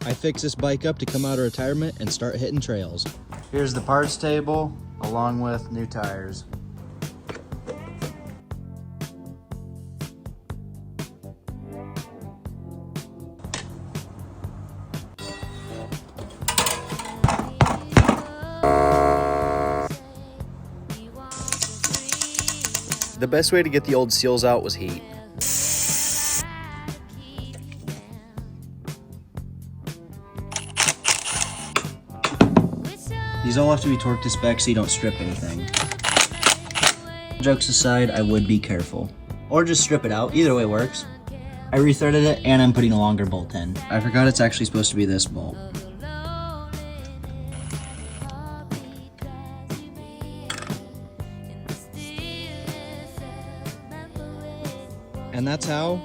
I fixed this bike up to come out of retirement and start hitting trails. Here's the parts table along with new tires. The best way to get the old seals out was heat. These all have to be torqued to spec so you don't strip anything. Jokes aside, I would be careful. Or just strip it out, either way works. I rethreaded it and I'm putting a longer bolt in. I forgot it's actually supposed to be this bolt. And that's how